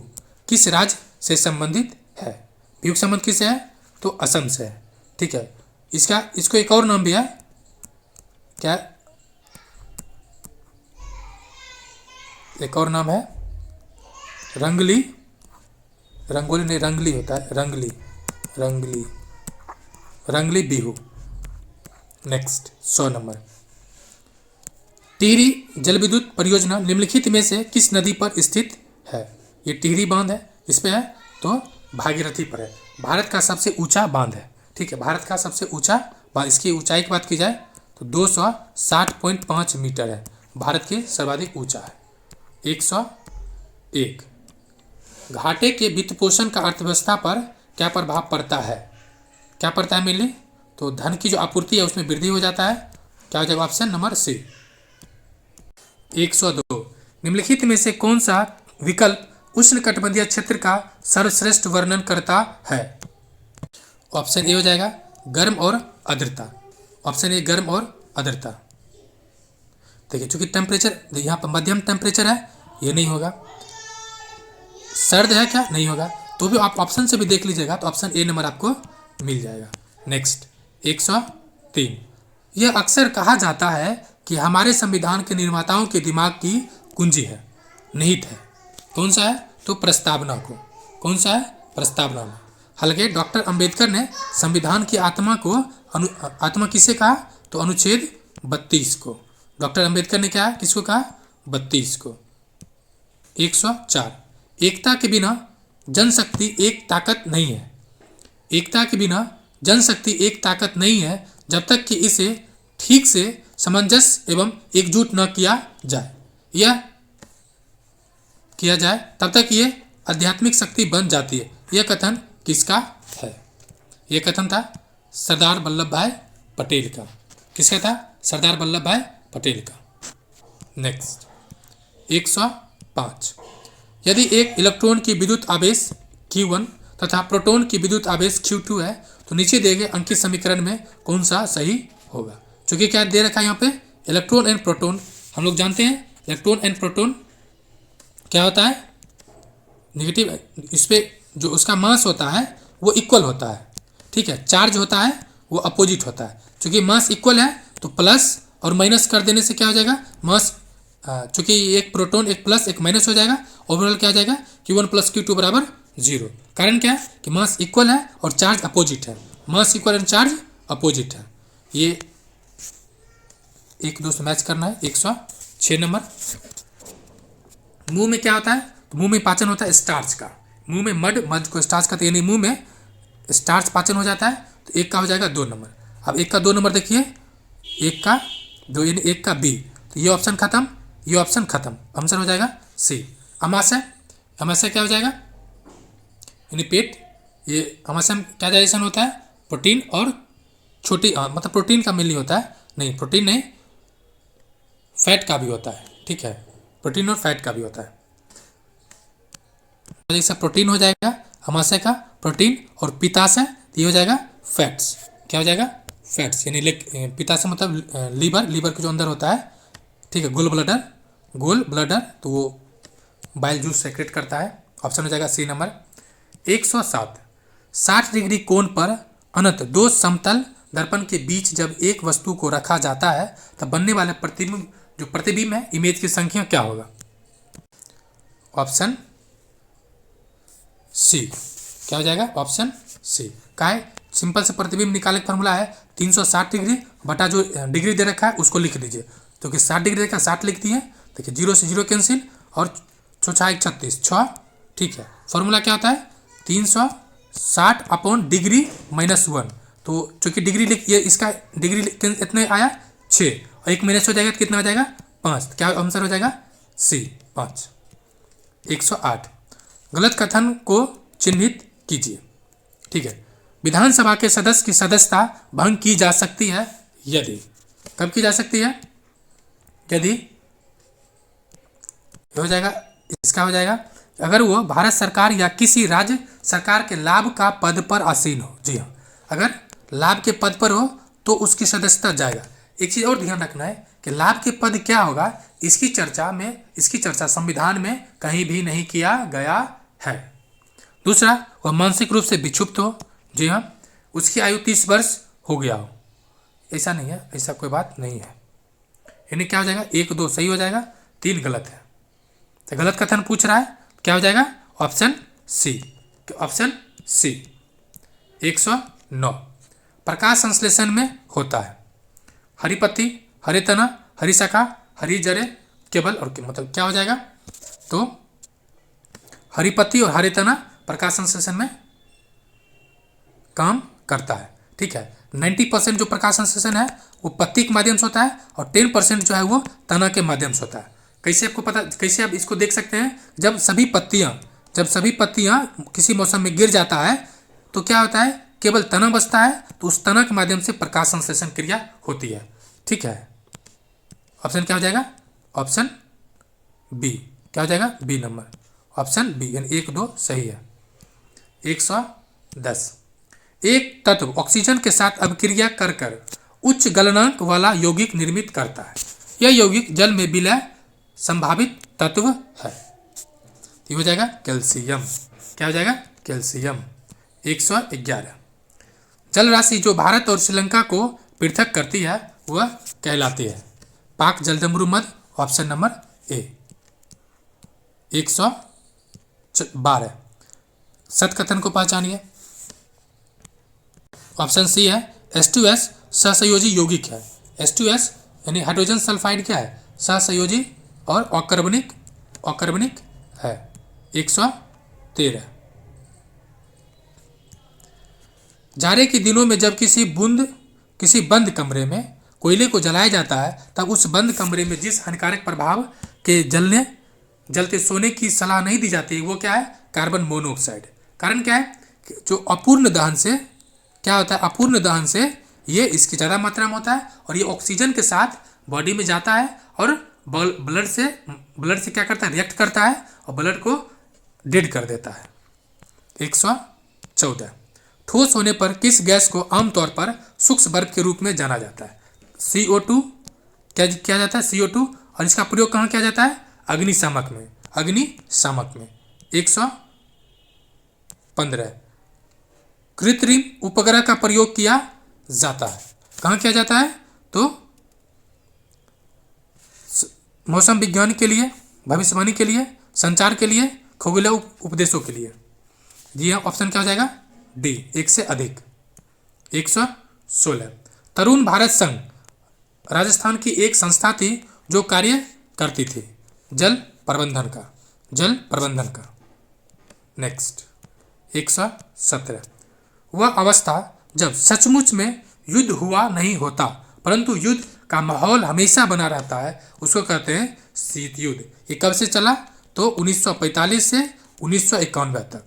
किस राज्य से संबंधित है? बिहू का संबंध किससे है? तो असम से है। ठीक है, इसको एक और नाम भी है, क्या? एक और नाम है रंगली होता है, रंगली बिहू। नेक्स्ट 100 नंबर टिहरी जल विद्युत परियोजना निम्नलिखित में से किस नदी पर स्थित है? ये टिहरी बांध है, इस पे है तो भागीरथी पर है। भारत का सबसे ऊंचा बांध है। ठीक है, भारत का सबसे ऊंचा बांध, इसकी ऊंचाई की बात की जाए तो 260.5 मीटर है। भारत के सर्वाधिक ऊंचा है 101। घाटे के वित्त पोषण का अर्थव्यवस्था पर क्या प्रभाव पड़ता है? क्या पड़ता है मेनली? तो धन की जो आपूर्ति है उसमें वृद्धि हो जाता है। क्या हो जाएगा? Option number C. 102 निम्नलिखित में से कौन सा विकल्प उष्णकटिबंधीय क्षेत्र का सर्वश्रेष्ठ वर्णन करता है? ऑप्शन ए हो जाएगा गर्म और आर्द्रता। ऑप्शन ए गर्म और आर्द्रता। देखिए चूंकि टेम्परेचर यहाँ पर मध्यम टेम्परेचर है, ये नहीं होगा। सर्द है क्या? नहीं होगा। तो भी आप ऑप्शन से भी देख लीजिएगा तो ऑप्शन ए नंबर आपको मिल जाएगा। नेक्स्ट 103, यह अक्सर कहा जाता है कि हमारे संविधान के निर्माताओं के दिमाग की कुंजी है, निहित है। कौन सा है? तो प्रस्तावना को। कौन सा है? प्रस्तावना में। हालांकि डॉक्टर अंबेडकर ने संविधान की आत्मा को आत्मा किसे कहा? तो अनुच्छेद 32 को। डॉक्टर अंबेडकर ने क्या किसको कहा? 32 को। 104, एकता के बिना जनशक्ति एक ताकत नहीं है। एकता के बिना जनशक्ति एक ताकत नहीं है जब तक कि इसे ठीक से सामंजस्य एवं एकजुट न किया जाए। यह किया जाए तब तक ये आध्यात्मिक शक्ति बन जाती है। यह कथन किसका है? यह कथन था सरदार वल्लभ भाई पटेल का। किसका था? सरदार वल्लभ भाई पटेल का। नेक्स्ट 105, यदि एक इलेक्ट्रॉन की विद्युत आवेश Q1 तथा प्रोटॉन की विद्युत आवेश Q2 है तो नीचे दिए गए अंकित समीकरण में कौन सा सही होगा? क्योंकि क्या दे रखा है यहाँ पे? Electron and proton. हम लोग जानते हैं इलेक्ट्रॉन एंड प्रोटॉन क्या होता है? नेगेटिव। इस पे जो उसका मास होता है वो इक्वल होता है, ठीक है। चार्ज होता है वो अपोजिट होता है। चूंकि मास इक्वल है तो प्लस और माइनस कर देने से क्या हो जाएगा? मास चूंकि एक प्रोटॉन एक प्लस एक माइनस हो जाएगा, ओवरऑल क्या हो जाएगा? Q1 + Q2 बराबर 0। कारण क्या है? कि मास इक्वल है और चार्ज अपोजिट है। Mass equal and charge opposite है। ये एक दो से मैच करना है। 106 नंबर, मुंह में क्या होता है? तो मुंह में पाचन होता है स्टार्च का। मुंह में मड को स्टार्च का, यानी मुंह में स्टार्च पाचन हो जाता है। तो एक का हो जाएगा 2 नंबर। अब एक का 2 नंबर देखिए, एक का 2 यानी एक का बी। तो ये ऑप्शन खत्म, ये ऑप्शन खत्म। आंसर हो जाएगा सी अमाशय। अमाशय क्या हो जाएगा? यानी पेट। ये अमाशय में क्या डाइजेशन होता है? प्रोटीन और छोटी मतलब प्रोटीन का मिलनी होता है। नहीं, प्रोटीन नहीं, फैट का भी होता है, ठीक है। प्रोटीन और फैट का भी होता है। जैसा प्रोटीन हो जाएगा अमाशय का प्रोटीन, और पित्ताशय ये हो जाएगा फैट्स। क्या हो जाएगा? फैट्स। यानी पित्ताशय मतलब लीवर, लीवर के जो अंदर होता है, ठीक है। गोल ब्लडर तो वो बाइल जूस सेक्रेट करता है। ऑप्शन हो जाएगा सी नंबर। 107, 60 डिग्री कोण पर अनंत 2 समतल दर्पण के बीच जब एक वस्तु को रखा जाता है तब बनने वाले प्रतिबिंब है, इमेज की संख्या क्या होगा? Option C. क्या हो जाएगा? Option C. का है? सिंपल से प्रतिबिंब निकालने का फॉर्मूला है 360 डिग्री बटा जो डिग्री दे रखा है उसको लिख लीजिए। तो कि 60 डिग्री का 60 लिख दिए, देखिए 0 से 0 कैंसिल, और 6 36 6, ठीक है। फॉर्मूला क्या होता है? 360 अपॉन डिग्री -1। तो चूंकि डिग्री लिख, ये इसका डिग्री इतने आया 6 और एक माइनस हो जाएगा तो कितना हो जाएगा? 5। तो क्या आंसर हो जाएगा? सी 5। 108, गलत कथन को चिन्हित कीजिए, ठीक है। विधानसभा के सदस्य की सदस्यता भंग की जा सकती है यदि। कब की जा सकती है? यदि हो जाएगा, इसका हो जाएगा अगर वो भारत सरकार या किसी राज्य सरकार के लाभ का पद पर आसीन हो। जी हाँ, अगर लाभ के पद पर हो तो उसकी सदस्यता जाएगा। एक चीज़ और ध्यान रखना है कि लाभ के पद क्या होगा, इसकी चर्चा संविधान में कहीं भी नहीं किया गया है। दूसरा, वह मानसिक रूप से विक्षुब्ध हो। जी हाँ, उसकी आयु 30 वर्ष हो गया हो। ऐसा नहीं है, ऐसा कोई बात नहीं है। यानी क्या हो जाएगा? 1 2 सही हो जाएगा, 3 गलत है। तो गलत कथन पूछ रहा है, क्या हो जाएगा? Option C. तो ऑप्शन सी। 109, प्रकाश संश्लेषण में होता है हरी पत्ती, हरे तना, हरी शाखा, हरी जड़ें, केवल और मतलब क्या हो जाएगा? तो हरी पत्ती और हरे तना प्रकाश संश्लेषण में काम करता है, ठीक है। 90% जो प्रकाश संश्लेषण है वो पत्ती के माध्यम से होता है और 10% जो है वो तना के माध्यम से होता है। कैसे आपको पता, कैसे आप इसको देख सकते हैं? जब सभी पत्तियां किसी मौसम में गिर जाता है तो क्या होता है? केवल तना बचता है, तो उस तना के माध्यम से प्रकाश संश्लेषण क्रिया होती है, ठीक है। ऑप्शन क्या हो जाएगा? Option B. क्या हो जाएगा? बी नंबर, ऑप्शन बी, यानी 1 2 सही है। 110, एक तत्व ऑक्सीजन के साथ अभिक्रिया कर उच्च गलनांक वाला यौगिक निर्मित करता है। यह यौगिक जल में विलय संभावित तत्व है। ये हो जाएगा कैल्शियम। क्या हो जाएगा? कैल्शियम। 111। जल राशि जो भारत और श्रीलंका को पृथक करती है वह कहलाती है पाक जलडमरू मध्य, ऑप्शन नंबर ए। 112। सतकथन को पहचानिए। ऑप्शन सी है H2S सहसंयोजी यौगिक है। H2S यानी हाइड्रोजन सल्फाइड क्या है? सहसंयोजी और अकर्बनिक है। 113। जाड़े के दिनों में जब किसी बंद कमरे में कोयले को जलाया जाता है तब उस बंद कमरे में जिस हानिकारक प्रभाव के जलते सोने की सलाह नहीं दी जाती वो क्या है? Carbon monoxide. कारण क्या है? जो अपूर्ण दहन से क्या होता है? अपूर्ण दहन से ये इसकी ज़्यादा मात्रा में होता है और ये ऑक्सीजन के साथ बॉडी में जाता है और ब्लड से क्या करता है? रिएक्ट करता है और ब्लड को डेड कर देता है। 114। ठोस होने पर किस गैस को आमतौर पर सूक्ष्म बर्फ के रूप में जाना जाता है? CO2 क्या किया जाता है? CO2। और इसका प्रयोग कहाँ किया जाता है? अग्निशामक में। 115। कृत्रिम उपग्रह का प्रयोग किया जाता है। कहाँ किया जाता है? तो मौसम विज्ञान के लिए, भविष्यवाणी के लिए, संचार के लिए, खगोलीय उपदेशों के लिए। जी हाँ, ऑप्शन क्या हो जाएगा? डी, एक से अधिक। 116। तरुण भारत संघ राजस्थान की एक संस्था थी जो कार्य करती थी जल प्रबंधन का। नेक्स्ट 117। वह अवस्था जब सचमुच में युद्ध हुआ नहीं होता परंतु युद्ध का माहौल हमेशा बना रहता है उसको कहते हैं शीत युद्ध। ये कब से चला? तो 1945 से 1991 तक।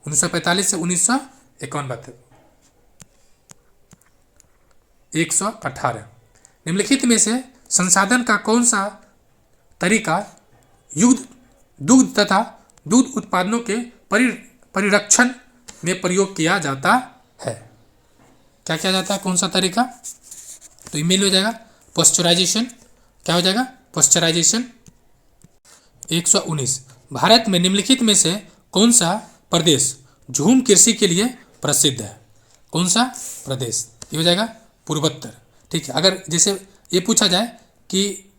1945 से 1991 तक। 118। निम्नलिखित में से संसाधन का कौन सा तरीका दुग्ध तथा दूध उत्पादनों के परिरक्षण में प्रयोग किया जाता है? क्या किया जाता है? कौन सा तरीका? तो ईमेल हो जाएगा पॉस्चराइजेशन। क्या हो जाएगा? पॉस्चराइजेशन। 119। भारत में निम्नलिखित में से कौन सा प्रदेश झूम कृषि के लिए प्रसिद्ध है? कौन सा प्रदेश? ये हो जाएगा पूर्वोत्तर। ठीक है। अगर जैसे ये पूछा जाए कि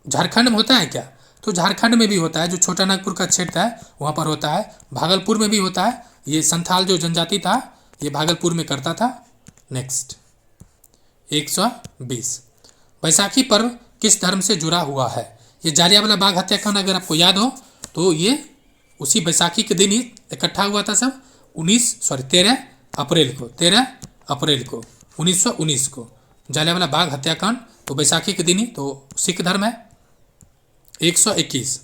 झारखंड में होता है क्या, तो झारखंड में भी होता है। जो छोटा नागपुर का क्षेत्र है वहाँ पर होता है। भागलपुर में भी होता है। ये संथाल जो जनजाति था ये भागलपुर में करता था। नेक्स्ट 120। बैसाखी पर्व किस धर्म से जुड़ा हुआ है? ये जालियांवाला बाग हत्याकांड अगर आपको याद हो तो ये उसी बैसाखी के दिन ही इकट्ठा हुआ था सब। 13 अप्रैल को 1919 को जालियांवाला बाग हत्याकांड तो बैसाखी के दिन ही तो सिख धर्म है। 121।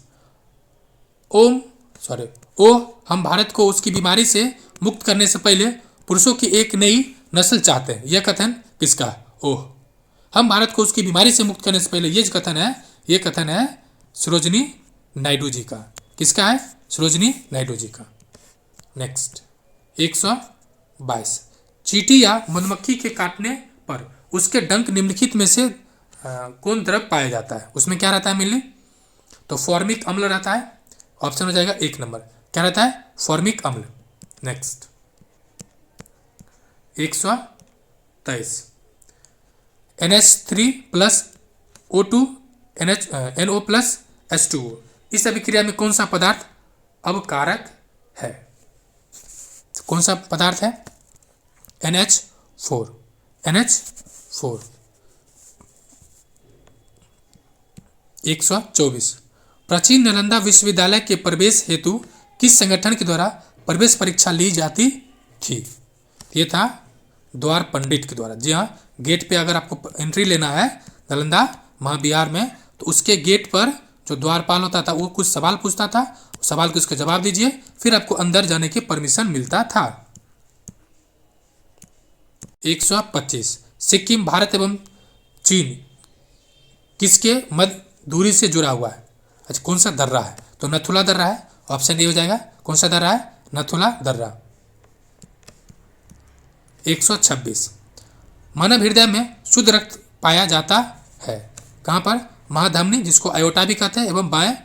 हम भारत को उसकी बीमारी से मुक्त करने से पहले पुरुषों की एक नई नस्ल चाहते हैं। यह कथन किसका? हम भारत को उसकी बीमारी से मुक्त करने से पहले ये कथन है सरोजिनी नायडू जी का। किसका है? सरोजिनी नायडू जी का। नेक्स्ट 122। चींटी या मधुमक्खी के काटने पर उसके डंक निम्नलिखित में से कौन द्रव पाया जाता है? उसमें क्या रहता है मेनली? तो फॉर्मिक अम्ल रहता है। ऑप्शन हो जाएगा 1 नंबर। क्या रहता है? फॉर्मिक अम्ल। नेक्स्ट 123। NH3+O2 NO+H2O इस अभिक्रिया में कौन सा पदार्थ अवकारक है? कौन सा पदार्थ है? NH4। 124। प्राचीन नालंदा विश्वविद्यालय के प्रवेश हेतु किस संगठन के द्वारा प्रवेश परीक्षा ली जाती थी? ये था द्वार पंडित के द्वारा। जी हाँ, गेट पे अगर आपको एंट्री लेना है नालंदा महाविहार में तो उसके गेट पर जो द्वारपाल होता था वो कुछ सवाल पूछता था। सवाल को उसके जवाब दीजिए फिर आपको अंदर जाने की परमिशन मिलता था। 125। सिक्किम भारत एवं चीन किसके मध्य दूरी से जुड़ा हुआ है? अच्छा, कौन सा दर्रा है? तो नथुला दर्रा है। ऑप्शन ए हो जाएगा। कौन सा दर्रा है? नथुला दर्रा। 126। मानव हृदय में शुद्ध रक्त पाया जाता है कहाँ पर? महाधमनी जिसको आयोटा भी कहते हैं एवं बाएं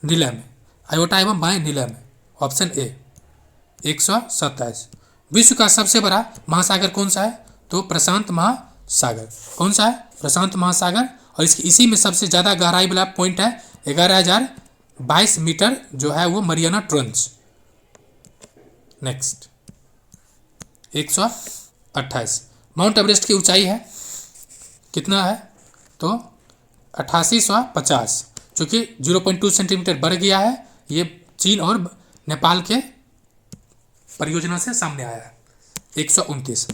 नीला में। अयोटा एवं बाएं नीलम है। Option A 127। विश्व का सबसे बड़ा महासागर कौन सा है? तो प्रशांत महासागर। कौन सा है? प्रशांत महासागर। और इसी में सबसे ज़्यादा गहराई वाला पॉइंट है 11,022 मीटर जो है वो Mariana trench. Next 128। Mount Everest की ऊंचाई है कितना है? तो 8850, जो कि 0.2 सेंटीमीटर बढ़ गया है। ये चीन और नेपाल के परियोजना से सामने आया है। 129।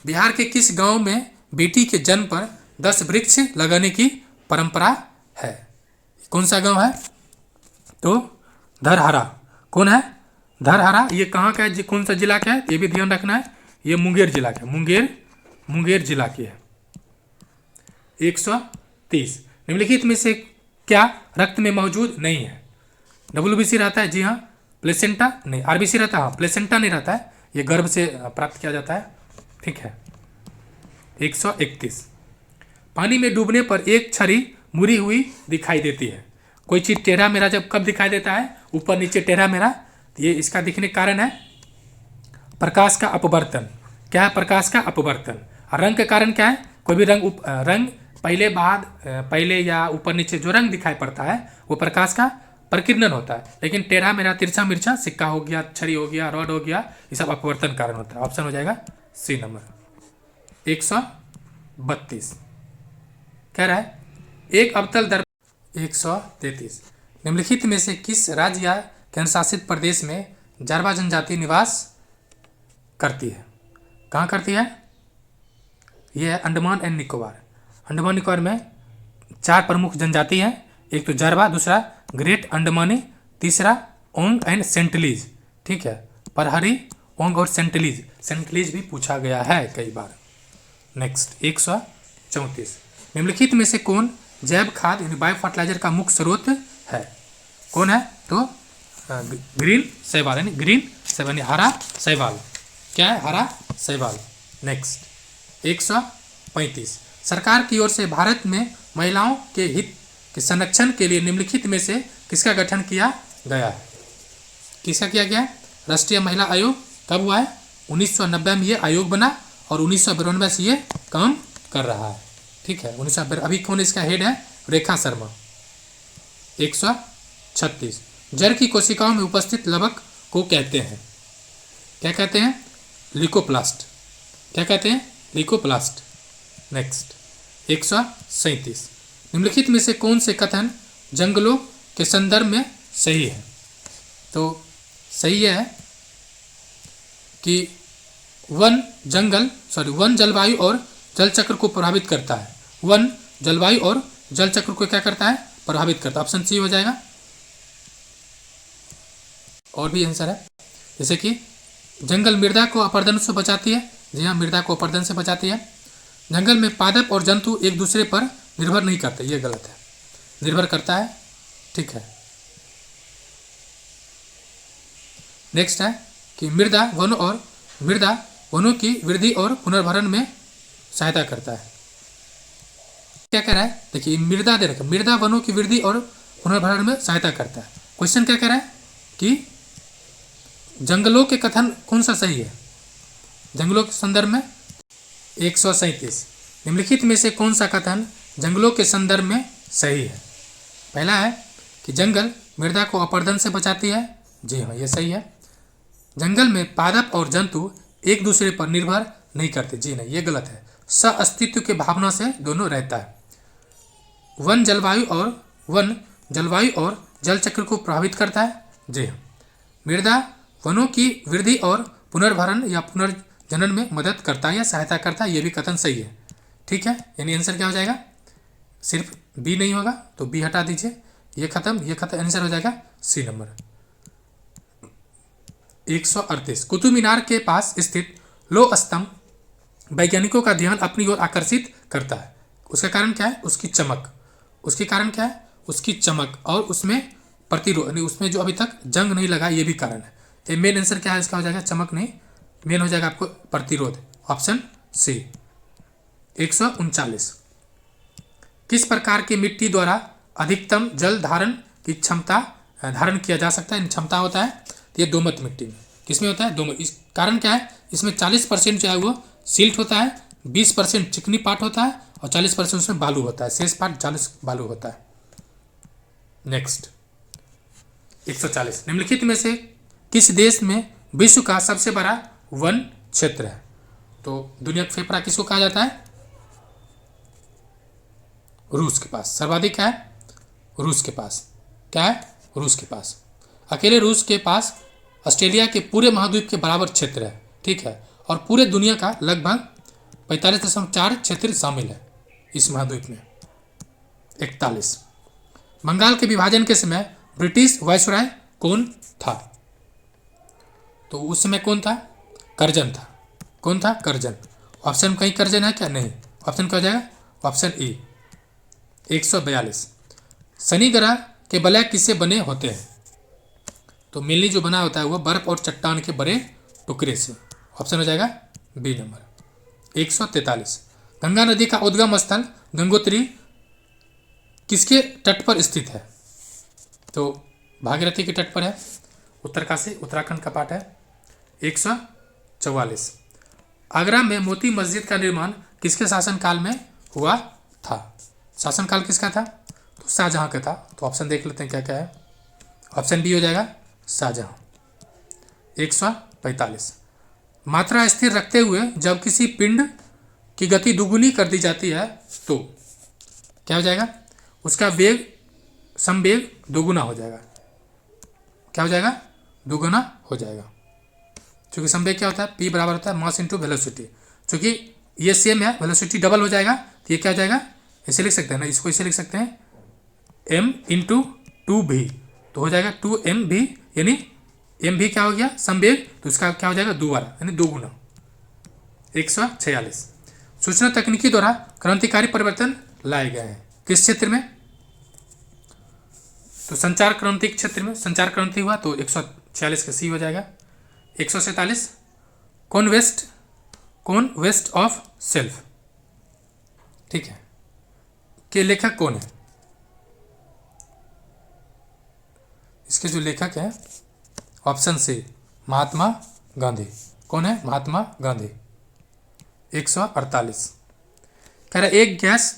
बिहार के किस गांव में बेटी के जन्म पर 10 वृक्ष लगाने की परंपरा है? कौन सा गांव है? तो धरहरा। कौन है? धरहरा। ये कहाँ का है? कौन सा जिला का है? ये भी ध्यान रखना है। ये मुंगेर जिला का, मुंगेर जिला की है। 130। निम्नलिखित में से क्या रक्त में मौजूद नहीं है? WBC रहता है, जी हाँ। प्लेसेंटा नहीं, RBC रहता है, हाँ। प्लेसेंटा नहीं रहता है, ये गर्भ से प्राप्त किया जाता है। ठीक है। 131। पानी में डूबने पर एक छड़ी मुड़ी हुई दिखाई देती है। कोई चीज टेढ़ा मेढ़ा जब कब दिखाई देता है? ऊपर नीचे टेढ़ा मेढ़ा। ये इसका दिखने का कारण है प्रकाश का अपवर्तन। क्या है? प्रकाश का अपवर्तन। और रंग का कारण क्या है? कोई भी रंग पहले या ऊपर नीचे जो रंग दिखाई पड़ता है वो प्रकाश का प्रकीर्णन होता है। लेकिन टेढ़ा मेढ़ा, तिरछा मिर्चा, सिक्का हो गया, छड़ी हो गया, रॉड हो गया, ये सब अपवर्तन कारण होता है। ऑप्शन हो जाएगा सी नंबर। 132 कह रहा है एक अवतल दर्पण। 133। निम्नलिखित में से किस राज्य या केंद्र शासित प्रदेश में जारवा जनजाति निवास करती है? कहाँ करती है? यह है अंडमान एंड निकोबार। अंडमान निकोबार में 4 प्रमुख जनजाति हैं। एक तो जारवा, दूसरा ग्रेट अंडमानी, तीसरा ओंग एंड सेंटलीज। ठीक है, परहरी, ओंग और सेंटलीज भी पूछा गया है कई बार। नेक्स्ट 134। निम्नलिखित में से कौन जैव खाद यानी बायो फर्टिलाइजर का मुख्य स्रोत है? कौन है? तो ग्रीन शैवाल यानी हरा शैवाल। क्या है? हरा शैवाल। नेक्स्ट 135। सरकार की ओर से भारत में महिलाओं के हित के संरक्षण के लिए निम्नलिखित में से किसका गठन किया गया है? किसका किया गया? राष्ट्रीय महिला आयोग। कब हुआ है? 1990 में ये आयोग बना और 1992 से ये काम कर रहा है। ठीक है, 1992। अभी कौन इसका हेड है? रेखा शर्मा। 136। जड़ की कोशिकाओं में उपस्थित लवक को कहते हैं? क्या कहते हैं? लिकोप्लास्ट। क्या कहते हैं? लिकोप्लास्ट। नेक्स्ट 137। निम्नलिखित में से कौन से कथन जंगलों के संदर्भ में सही है? तो सही है कि वन जलवायु और जल चक्र को प्रभावित करता है। वन जलवायु और जल चक्र को क्या करता है? प्रभावित करता है। ऑप्शन सी हो जाएगा। और भी आंसर है, जैसे कि जंगल मृदा को अपरदन से बचाती है। जी हाँ, मृदा को अपरदन से बचाती है। जंगल में पादप और जंतु एक दूसरे पर निर्भर नहीं करते, ये गलत है, निर्भर करता है। ठीक है। नेक्स्ट है कि मृदा वनों की वृद्धि और पुनर्भरण में सहायता करता है। क्या कह रहा है? देखिए मृदा दे रखा, मृदा वनों की वृद्धि और पुनर्भरण में सहायता करता है। क्वेश्चन क्या कह रहा है कि जंगलों के कथन कौन सा सही है? जंगलों के संदर्भ में 137। निम्नलिखित में से कौन सा कथन जंगलों के संदर्भ में सही है? पहला है कि जंगल मृदा को अपरदन से बचाती है। जी हाँ, ये सही है। जंगल में पादप और जंतु एक दूसरे पर निर्भर नहीं करते। जी नहीं, ये गलत है। सअस्तित्व के भावना से दोनों रहता है। वन जलवायु और जल चक्र को प्रभावित करता है। जी हाँ। मृदा वनों की वृद्धि और पुनर्भरण या पुनर्जनन में मदद करता है या सहायता करता है, ये भी कथन सही है। ठीक है, यानी आंसर क्या हो जाएगा? सिर्फ बी नहीं होगा तो बी हटा दीजिए, ये खत्म, आंसर हो जाएगा सी नंबर। 138। कुतुब मीनार के पास स्थित लौह स्तंभ वैज्ञानिकों का ध्यान अपनी ओर आकर्षित करता है। उसका कारण क्या है? उसकी चमक। उसके कारण क्या है? उसकी चमक और उसमें प्रतिरोध, यानी उसमें जो अभी तक जंग नहीं लगा, ये भी कारण है। ये मेन आंसर क्या है इसका? हो जाएगा चमक नहीं, मेन हो जाएगा आपको प्रतिरोध। Option C. 139। किस प्रकार की मिट्टी द्वारा अधिकतम जल धारण की क्षमता धारण किया जा सकता है, क्षमता होता है। तो ये दोमट मिट्टी में, किसमें होता है? दोमट। इस कारण क्या है? इसमें 40% जो है वो सिल्ट होता है, 20% चिकनी पार्ट होता है और 40% उसमें बालू होता है, शेष पार्ट 40 बालू होता है। नेक्स्ट 140, निम्नलिखित में से किस देश में विश्व का सबसे बड़ा वन क्षेत्र है? तो दुनिया का फेफड़ा किसको कहा जाता है? रूस के पास सर्वाधिक है। रूस के पास क्या है? रूस के पास, अकेले रूस के पास ऑस्ट्रेलिया के पूरे महाद्वीप के बराबर क्षेत्र है, ठीक है। और पूरे दुनिया का लगभग 45.4 क्षेत्र शामिल है इस महाद्वीप में। 41, बंगाल के विभाजन के समय ब्रिटिश वायसराय कौन था? तो उस समय कौन था? कर्जन था। कौन था? कर्जन। ऑप्शन कहीं कर्जन है क्या? नहीं। ऑप्शन क्या हो जाएगा? Option E. 142, शनि ग्रह के वलय किससे बने होते हैं? तो मेनली जो बना होता है वो बर्फ और चट्टान के बड़े टुकड़े से। ऑप्शन हो जाएगा बी नंबर। 143, गंगा नदी का उद्गम स्थल गंगोत्री किसके तट पर स्थित है? तो भागीरथी के तट पर है, उत्तरकाशी उत्तराखंड का पार्ट है। 144, आगरा में मोती मस्जिद का निर्माण किसके शासनकाल में हुआ था? शासनकाल किसका था? तो शाहजहां का था। तो ऑप्शन देख लेते हैं क्या क्या है। ऑप्शन बी हो जाएगा शाहजहां। 145, मात्रा स्थिर रखते हुए जब किसी पिंड की गति दुगुनी कर दी जाती है तो क्या हो जाएगा? उसका वेग संवेग दोगुना हो जाएगा। क्या हो जाएगा? दोगुना हो जाएगा। क्योंकि संवेग क्या होता है? पी बराबर होता है मास इंटू वेलोसिटी। क्योंकि ये सेम है, वेलोसिटी डबल हो जाएगा तो ये क्या हो जाएगा? इसे लिख सकते हैं ना, इसको इसे लिख सकते हैं m इंटू 2v, तो हो जाएगा 2mv, यानी mv क्या हो गया? संवेग, तो इसका क्या हो जाएगा? दोबारा यानी दोगुना। 146, सूचना तकनीकी द्वारा क्रांतिकारी परिवर्तन लाए गए हैं किस क्षेत्र में? तो संचार क्रांति क्षेत्र में संचार क्रांति हुआ, तो 146 का सी हो जाएगा। 147, कौन वेस्ट ऑफ सेल्फ, ठीक है, के लेखक कौन है? इसके जो लेखक हैं ऑप्शन सी महात्मा गांधी। कौन है? महात्मा गांधी। 148, कह रहा एक गैस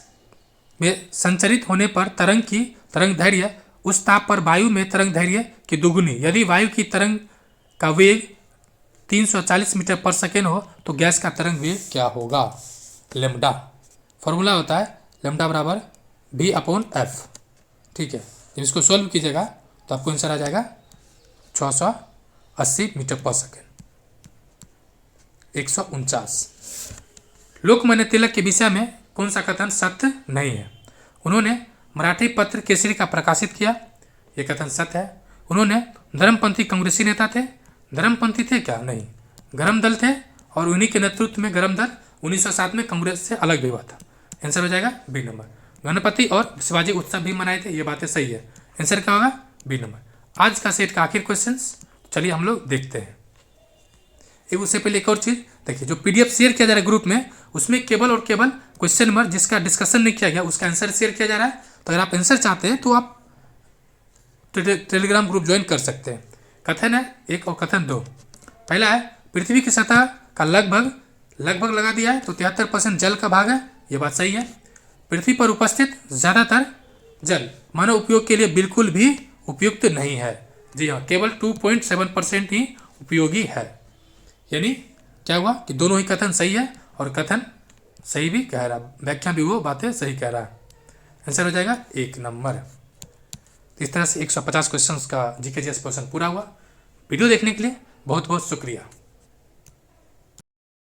में संचरित होने पर तरंग दैर्घ्य उस ताप पर वायु में तरंग दैर्घ्य की दुगुनी, यदि वायु की तरंग का वेग 340 मीटर पर सेकेंड हो तो गैस का तरंग वेग क्या होगा? लेमडा। फॉर्मूला होता है लेमडा बराबर v/f, ठीक है। जब इसको सॉल्व कीजिएगा तो आपको आंसर आ जाएगा 680 मीटर पर सेकेंड। 149, लोकमान्य तिलक के विषय में कौन सा कथन सत्य नहीं है? उन्होंने मराठी पत्र केसरी का प्रकाशित किया, ये कथन सत्य है। उन्होंने धर्मपंथी कांग्रेसी नेता थे, धर्मपंथी थे क्या? नहीं, गरम दल थे और उन्हीं के नेतृत्व में गरम दल 1907 में कांग्रेस से अलग भी हुआ था। आंसर हो जाएगा बी नंबर। गणपति और शिवाजी उत्सव भी मनाए थे, ये बातें सही है। आंसर क्या होगा? B number. आज का सेट का आखिर क्वेश्चन चलिए हम लोग देखते हैं। उससे पहले एक और चीज़ देखिए, जो पीडीएफ शेयर किया जा रहा है ग्रुप में, उसमें केवल और केवल क्वेश्चन नंबर जिसका डिस्कशन नहीं किया गया उसका आंसर शेयर किया जा रहा है। तो अगर आप आंसर चाहते हैं तो आप टेलीग्राम ग्रुप ज्वाइन कर सकते हैं। कथन है एक और कथन दो। पहला है पृथ्वी की सतह का लगभग लगा दिया है तो 73% जल का भाग है, ये बात सही है। पृथ्वी पर उपस्थित ज़्यादातर जल मानव उपयोग के लिए बिल्कुल भी उपयुक्त नहीं है। जी हाँ, केवल 2.7% ही उपयोगी है। यानी क्या हुआ कि दोनों ही कथन सही है और कथन सही भी कह रहा, व्याख्या भी वो बातें सही कह रहा है। आंसर हो जाएगा 1 नंबर। इस तरह से 150 क्वेश्चंस का जीके जीएस पोर्शन पूरा हुआ। वीडियो देखने के लिए बहुत बहुत शुक्रिया।